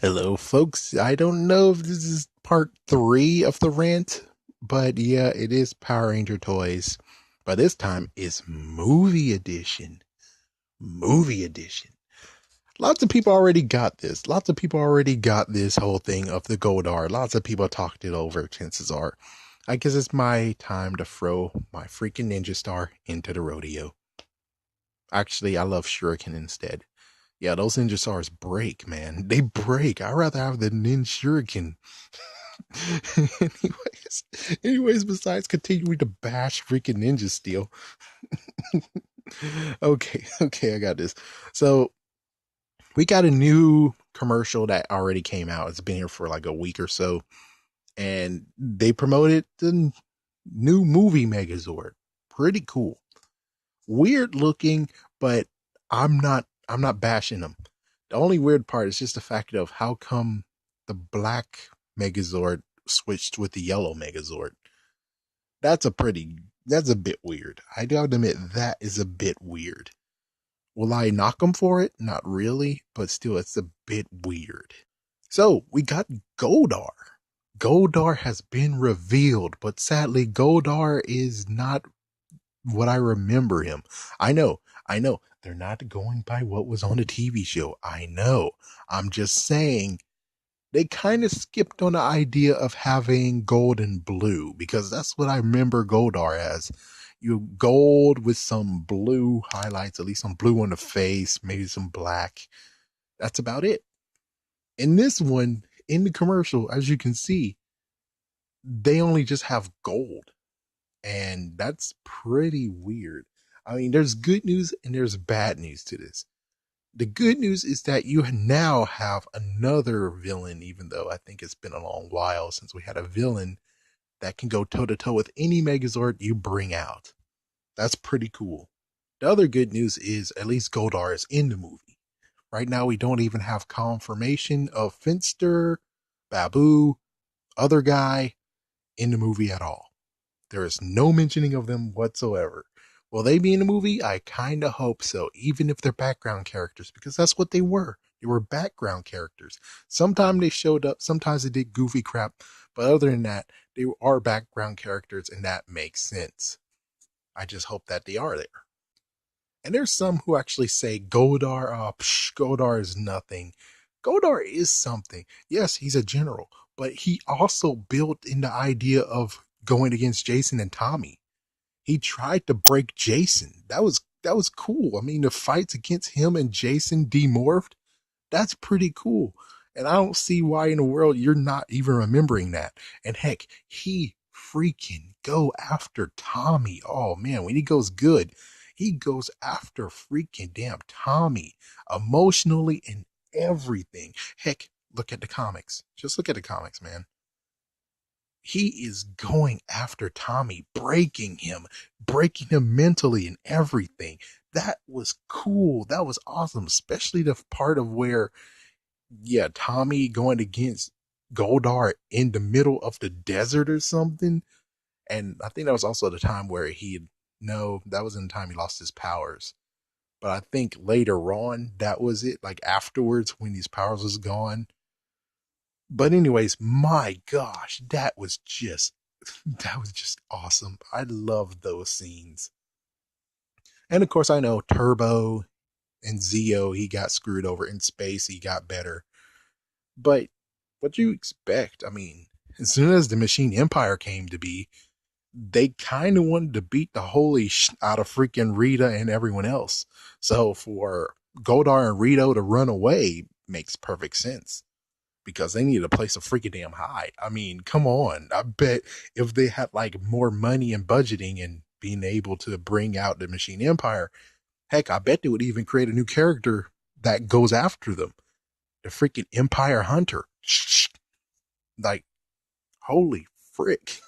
Hello, folks. I don't know if this is part three of the rant, but yeah, it is Power Ranger toys. But this time it's movie edition. Movie edition. Lots of people already got this. Lots of people already got this whole thing of the Goldar. Lots of people talked it over, chances are. I guess it's my time to throw my freaking Ninja Star into the rodeo. Actually, I love Shuriken instead. Yeah, those Ninja Stars break, man. They break. I'd rather have the Ninja Shuriken. anyways, besides continuing to bash freaking Ninja Steel. Okay, I got this. So we got a new commercial that already came out. It's been here for like a week or so, and they promoted the new movie Megazord. Pretty cool. Weird looking, but I'm not bashing them. The only weird part is just the fact of how come the black Megazord switched with the yellow Megazord. That's a pretty that's a bit weird. I do have to admit that is a bit weird. Will I knock them for it? Not really, but still it's a bit weird. So we got Goldar. Goldar has been revealed, but sadly Goldar is not what I remember him. I know. They're not going by what was on the TV show. I know. I'm just saying they kind of skipped on the idea of having gold and blue because that's what I remember Goldar as. You gold with some blue highlights, at least some blue on the face, maybe some black. That's about it. In this one, in the commercial, as you can see, they only just have gold. And that's pretty weird. I mean, there's good news and there's bad news to this. The good news is that you now have another villain, even though I think it's been a long while since we had a villain that can go toe to toe with any Megazord you bring out. That's pretty cool. The other good news is at least Goldar is in the movie. Right now, we don't even have confirmation of Finster, Babu, other guy in the movie at all. There is no mentioning of them whatsoever. Will they be in the movie? I kind of hope so, even if they're background characters, because that's what they were. They were background characters. Sometimes they showed up, sometimes they did goofy crap, but other than that, they are background characters, and that makes sense. I just hope that they are there. And there's some who actually say Goldar, Goldar is nothing. Goldar is something. Yes, he's a general, but he also built in the idea of going against Jason and Tommy. He tried to break Jason. That was cool. I mean, the fights against him and Jason demorphed, that's pretty cool. And I don't see why in the world you're not even remembering that. And heck, he freaking go after Tommy. Oh man, when he goes good, he goes after freaking damn Tommy emotionally and everything. Heck, look at the comics. Just look at the comics, man. He is going after Tommy, breaking him mentally and everything. That was cool. That was awesome, especially the part of where, yeah, Tommy going against Goldar in the middle of the desert or something. And I think that was also the time where no, that was in the time he lost his powers. But I think later on, that was it. Like afterwards, when his powers was gone. But anyways, my gosh, that was just awesome. I love those scenes. And of course, I know Turbo and Zeo, he got screwed over in space. He got better. But what do you expect? I mean, as soon as the Machine Empire came to be, they kind of wanted to beat the holy out of freaking Rita and everyone else. So for Goldar and Rito to run away makes perfect sense because they need a place to freaking damn hide. I mean, come on. I bet if they had like more money and budgeting and being able to bring out the Machine Empire, heck, I bet they would even create a new character that goes after them. The freaking Empire Hunter. Like, holy frick.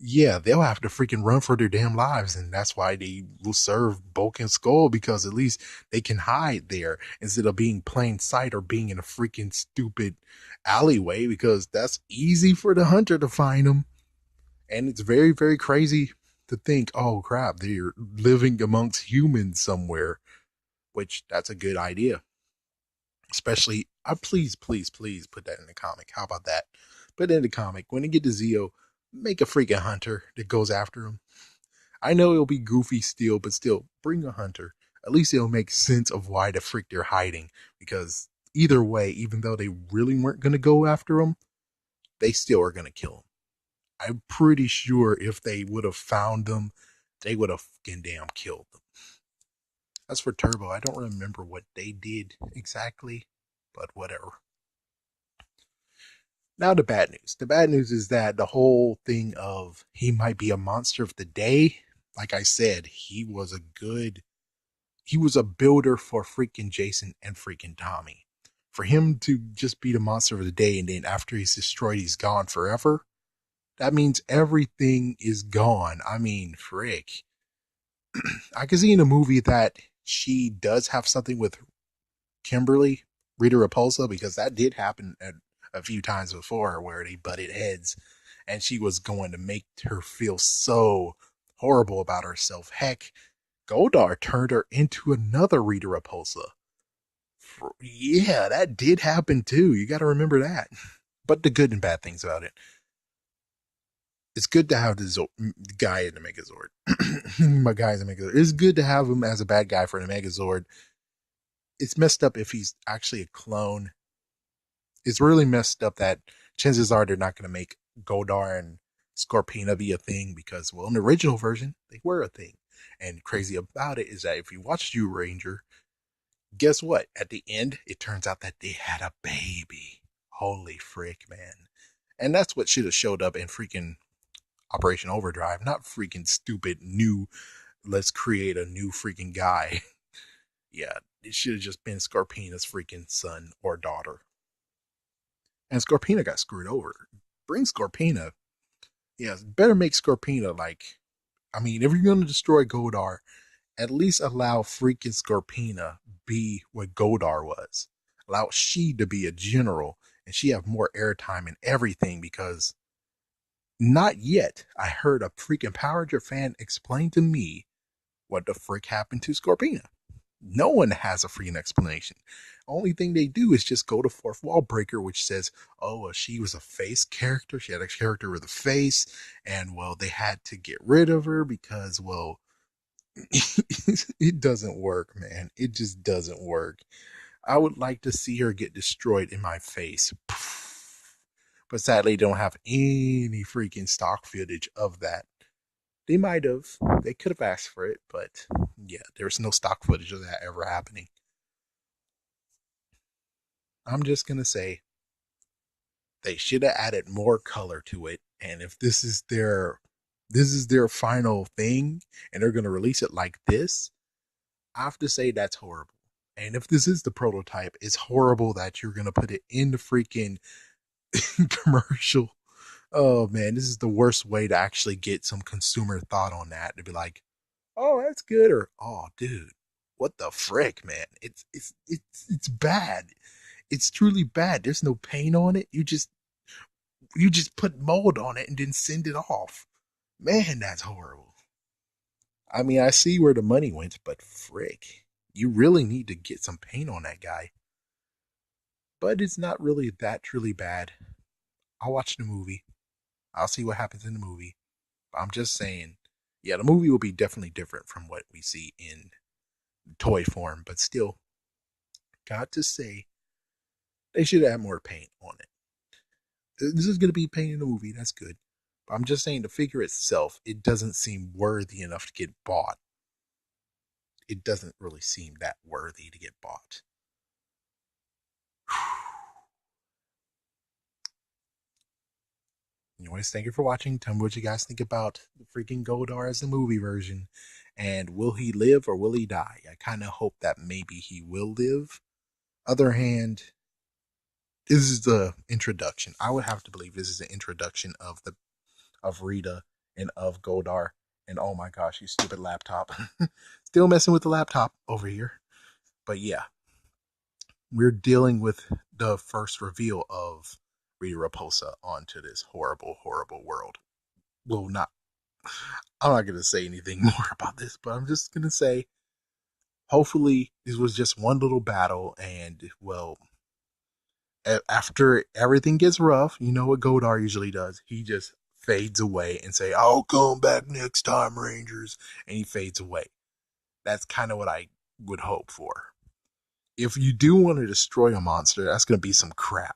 Yeah, they'll have to freaking run for their damn lives, and that's why they will serve Bulk and Skull, because at least they can hide there instead of being plain sight or being in a freaking stupid alleyway, because that's easy for the hunter to find them. And it's very, very crazy to think, oh crap, they're living amongst humans somewhere, which that's a good idea. Especially, please, please, please put that in the comic. How about that? Put it in the comic. When they get to Zeo, make a freaking hunter that goes after him. I know it'll be goofy still, but still, bring a hunter. At least it'll make sense of why the freak they're hiding. Because either way, even though they really weren't going to go after him, they still are going to kill him. I'm pretty sure if they would have found them, they would have fucking damn killed them. As for Turbo, I don't remember what they did exactly, but whatever. Now the bad news. The bad news is that the whole thing of he might be a monster of the day, like I said, he was a builder for freaking Jason and freaking Tommy. For him to just be the monster of the day and then after he's destroyed, he's gone forever, that means everything is gone. I mean, frick. I can see in a movie that she does have something with Kimberly, Rita Repulsa, because that did happen a few times before where they butted heads and she was going to make her feel so horrible about herself. Heck, Goldar turned her into another Rita Repulsa. Yeah, that did happen too. You got to remember that. But the good and bad things about it. It's good to have the guy in the Megazord. My guy in the Megazord. It's good to have him as a bad guy for the Megazord. It's messed up if he's actually a clone. It's really messed up that chances are they're not going to make Goldar and Scorpina be a thing because, well, in the original version, they were a thing. And crazy about it is that if you watch You Ranger, guess what? At the end, it turns out that they had a baby. Holy frick, man. And that's what should have showed up in freaking Operation Overdrive, not freaking stupid new, let's create a new freaking guy. Yeah, it should have just been Scorpina's freaking son or daughter. And Scorpina got screwed over. Bring Scorpina. Yeah, better make Scorpina like, I mean, if you're going to destroy Godar, at least allow freaking Scorpina be what Godar was. Allow she to be a general and she have more airtime and everything because not yet. I heard a freaking Power Ranger fan explain to me what the frick happened to Scorpina. No one has a freaking explanation. Only thing they do is just go to Fourth Wall Breaker, which says, oh, well, she was a face character. She had a character with a face, and, well, they had to get rid of her because, well, it doesn't work, man. It just doesn't work. I would like to see her get destroyed in my face. But sadly, don't have any freaking stock footage of that. They might have. They could have asked for it, but yeah, there's no stock footage of that ever happening. I'm just gonna say they should have added more color to it. And if this is their final thing and they're gonna release it like this, I have to say that's horrible. And if this is the prototype, it's horrible that you're gonna put it in the freaking commercial. Oh man, this is the worst way to actually get some consumer thought on that. To be like, oh, that's good, or oh, dude, what the frick, man? It's bad. It's truly bad. There's no paint on it. You just put mold on it and then send it off. Man, that's horrible. I mean, I see where the money went, but frick, you really need to get some paint on that guy. But it's not really that truly bad. I'll watch the movie. I'll see what happens in the movie. But I'm just saying, yeah, the movie will be definitely different from what we see in toy form, but still, got to say, they should add more paint on it. This is going to be paint in the movie. That's good. But I'm just saying the figure itself, it doesn't seem worthy enough to get bought. It doesn't really seem that worthy to get bought. Anyways, thank you for watching. Tell me what you guys think about the freaking Goldar as the movie version. And will he live or will he die? I kind of hope that maybe he will live. Other hand, this is the introduction. I would have to believe this is the introduction of Rita and of Goldar. And oh my gosh, you stupid laptop. Still messing with the laptop over here. But yeah, we're dealing with the first reveal of Rita Repulsa onto this horrible, horrible world. Well, not. I'm not going to say anything more about this, but I'm just going to say Hopefully, this was just one little battle, and well, after everything gets rough, you know what Godar usually does? He just fades away and say, "I'll come back next time, Rangers," and he fades away. That's kind of what I would hope for. If you do want to destroy a monster, that's gonna be some crap.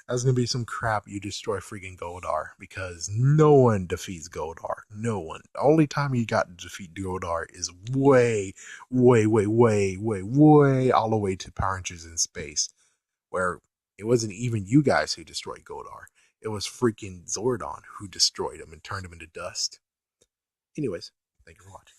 That's gonna be some crap. You destroy freaking Goldar because no one defeats Goldar. No one. The only time you got to defeat Goldar is way all the way to Power Rangers in Space, where it wasn't even you guys who destroyed Goldar. It was freaking Zordon who destroyed him and turned him into dust. Anyways, thank you for watching.